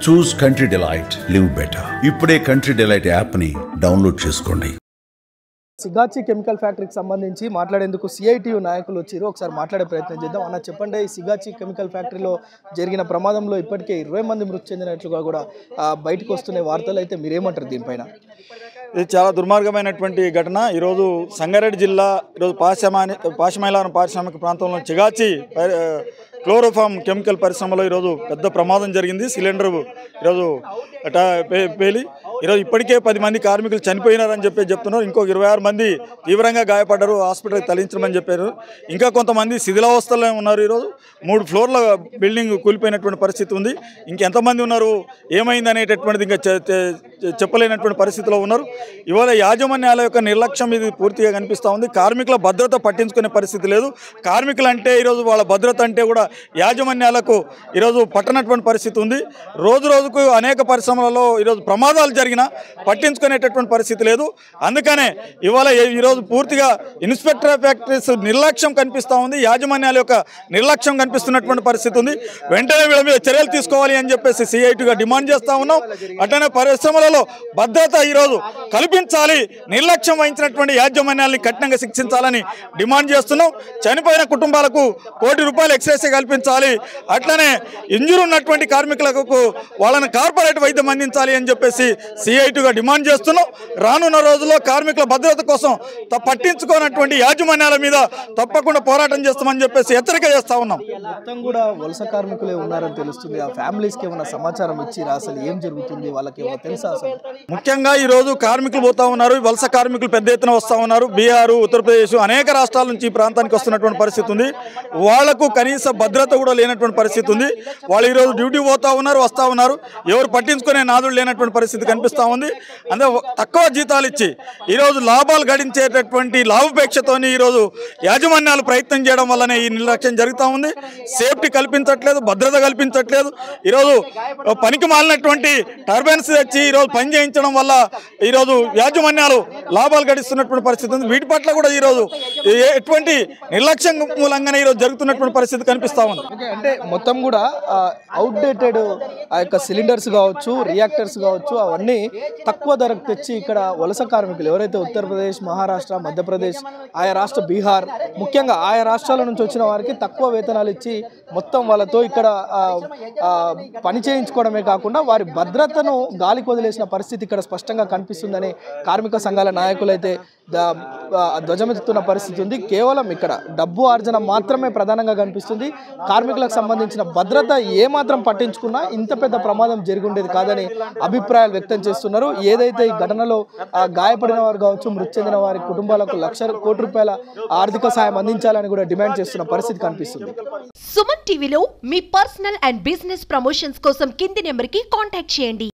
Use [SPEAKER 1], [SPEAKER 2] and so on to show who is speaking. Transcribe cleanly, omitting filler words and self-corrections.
[SPEAKER 1] చూస్ country delight, live better. ఇప్పుడే country delight app ని download చేసుకోండి.
[SPEAKER 2] సిగాచి కెమికల్ ఫ్యాక్టరీకి సంబంధించి మాట్లాడేందుకు సిఐటియు నాయకులు వచ్చారు. ఒకసారి మాట్లాడే ప్రయత్నం చేద్దాం. అన్న చెప్పండి, ఈ సిగాచి కెమికల్ ఫ్యాక్టరీలో జరిగిన ప్రమాదంలో ఇప్పటికే 20 మంది మృతి చెందినట్లుగా కూడా బయటకు వస్తున్న వార్తలు. అయితే మీరేమంటారు దీనిపైన?
[SPEAKER 3] ఇది చాలా దుర్మార్గమైనటువంటి ఘటన. ఈరోజు సంగారెడ్డి జిల్లా ఈరోజు పాశమైలారం పారిశ్రామిక ప్రాంతంలో సిగాచి క్లోరోఫామ్ కెమికల్ పరిశ్రమలో ఈరోజు పెద్ద ప్రమాదం జరిగింది. సిలిండర్ ఈరోజు పేలి ఈరోజు ఇప్పటికే 10 మంది కార్మికులు చనిపోయినారని చెప్తున్నారు. ఇంకొక 26 మంది తీవ్రంగా గాయపడ్డారు, హాస్పిటల్కి తరలించమని చెప్పారు. ఇంకా కొంతమంది శిథిలావస్థలో ఉన్నారు. ఈరోజు 3 ఫ్లోర్ల బిల్డింగ్ కూలిపోయినటువంటి పరిస్థితి ఉంది. ఇంకెంతమంది ఉన్నారు, ఏమైంది అనేటటువంటిది ఇంకా చెప్పలేనటువంటి పరిస్థితిలో ఉన్నారు. ఇవాళ యాజమాన్యాల యొక్క నిర్లక్ష్యం ఇది పూర్తిగా కనిపిస్తూ ఉంది. కార్మికుల భద్రత పట్టించుకునే పరిస్థితి లేదు. కార్మికులు అంటే ఈరోజు వాళ్ళ భద్రత అంటే కూడా యాజమాన్యాలకు ఈరోజు పట్టనటువంటి పరిస్థితి ఉంది. రోజు రోజుకు అనేక పరిశ్రమలలో ఈరోజు ప్రమాదాలు జరిగినా పట్టించుకునేటటువంటి పరిస్థితి లేదు. అందుకనే ఇవాళ ఈరోజు పూర్తిగా ఇన్స్పెక్టర్ ఆఫ్ ఫ్యాక్టరీస్ నిర్లక్ష్యం కనిపిస్తూ ఉంది. యాజమాన్యాల యొక్క నిర్లక్ష్యం కనిపిస్తున్నటువంటి పరిస్థితి ఉంది. వెంటనే వీళ్ళ మీద చర్యలు తీసుకోవాలి అని చెప్పేసి సిఐటిగా డిమాండ్ చేస్తూ ఉన్నాం. అట్లనే పరిశ్రమలలో భద్రత ఈరోజు కల్పించాలి, నిర్లక్ష్యం వహించినటువంటి యాజమాన్యాలని కఠినంగా శిక్షించాలని డిమాండ్ చేస్తున్నాం. చనిపోయిన కుటుంబాలకు ₹1 కోటి ఎక్స్గ్రేషియా కల్పించాలి. అట్లనే ఇంజూర్ ఉన్నటువంటి కార్మికులకు వాళ్ళని కార్పొరేట్ వైద్యం అందించాలి అని చెప్పేసి సిఐటిగా డిమాండ్ చేస్తున్నాం. రానున్న రోజుల్లో కార్మికుల భద్రత కోసం పట్టించుకోనటువంటి యాజమాన్యాల మీద తప్పకుండా పోరాటం చేస్తామని చెప్పేసి హెచ్చరిక చేస్తా ఉన్నాం.
[SPEAKER 2] మొత్తం కూడా వలస కార్మికులే ఉన్నారని తెలుస్తుంది. ఆ ఫ్యామిలీస్కి ఏమైనా సమాచారం ఇచ్చిరా? అసలు ఏం జరుగుతుంది, వాళ్ళకి ఏమైనా తెలుసా? అసలు
[SPEAKER 3] ముఖ్యంగా ఈరోజు కార్మికులు పోతా ఉన్నారు, వలస కార్మికులు పెద్ద ఎత్తున వస్తూ ఉన్నారు. బీహార్, ఉత్తరప్రదేశ్ అనేక రాష్ట్రాల నుంచి ఈ ప్రాంతానికి వస్తున్నటువంటి పరిస్థితి ఉంది. వాళ్లకు కనీస భద్రత కూడా లేనటువంటి పరిస్థితి ఉంది. వాళ్ళు ఈరోజు డ్యూటీ పోతా ఉన్నారు, వస్తూ ఉన్నారు. ఎవరు పట్టించుకునే నాదుడు లేనటువంటి పరిస్థితి కనిపిస్తూ ఉంది. అంటే తక్కువ జీతాలు ఇచ్చి ఈరోజు లాభాలు గడించేటటువంటి లాభాపేక్షతోని ఈరోజు యాజమాన్యాలు ప్రయత్నం చేయడం వల్లనే ఈ నిర్లక్ష్యం జరుగుతూ ఉంది. సేఫ్టీ కల్పించట్లేదు, భద్రత కల్పించట్లేదు. ఈరోజు పనికి మాలినటువంటి టర్బైన్స్ తెచ్చి ఈరోజు పని చేయించడం వల్ల ఈరోజు యాజమాన్యాలు లాభాలు గడిస్తున్నటువంటి పరిస్థితి ఉంది. వీటి పట్ల కూడా ఈరోజు ఎటువంటి నిర్లక్ష్యం మూలంగానే ఈరోజు జరుగుతున్నటువంటి పరిస్థితి కనిపిస్తూ ఉంది.
[SPEAKER 2] అంటే మొత్తం కూడా అవుట్డేటెడ్ ఆ యొక్క సిలిండర్స్ కావచ్చు, రియాక్టర్స్ కావచ్చు, అవన్నీ తక్కువ ధరకు తెచ్చి ఇక్కడ వలస కార్మికులు ఎవరైతే ఉత్తరప్రదేశ్, మహారాష్ట్ర, మధ్యప్రదేశ్, ఆయా రాష్ట్ర, బీహార్, ముఖ్యంగా ఆయా రాష్ట్రాల నుంచి వచ్చిన వారికి తక్కువ వేతనాలు ఇచ్చి మొత్తం వాళ్ళతో ఇక్కడ పని చేయించుకోవడమే కాకుండా వారి భద్రతను గాలికి వదిలేసిన పరిస్థితి ఇక్కడ స్పష్టంగా కనిపిస్తుందని కార్మిక సంఘాల నాయకులైతే ధ్వజమెత్తుతున్న పరిస్థితి ఉంది. కేవలం ఇక్కడ డబ్బు ఆర్జన మాత్రమే ప్రధానంగా కనిపిస్తుంది. కార్మికులకు సంబంధించిన భద్రత ఏమాత్రం పట్టించుకున్నా ఇంత పెద్ద ప్రమాదం జరిగి ఉండేది కాదని అభిప్రాయాలు వ్యక్తం చేస్తున్నారు. ఏదైతే ఈ ఘటనలో గాయపడిన వారు కావచ్చు, మృతి చెందిన వారి కుటుంబాలకు ₹1 కోటి ఆర్థిక సాయం అందించాలని కూడా డిమాండ్ చేస్తున్న పరిస్థితి కనిపిస్తుంది.
[SPEAKER 4] సుమన్ టీవీలో మీ పర్సనల్ అండ్ బిజినెస్ ప్రమోషన్స్ కోసం కింది నెంబర్కి కాంటాక్ట్ చేయండి.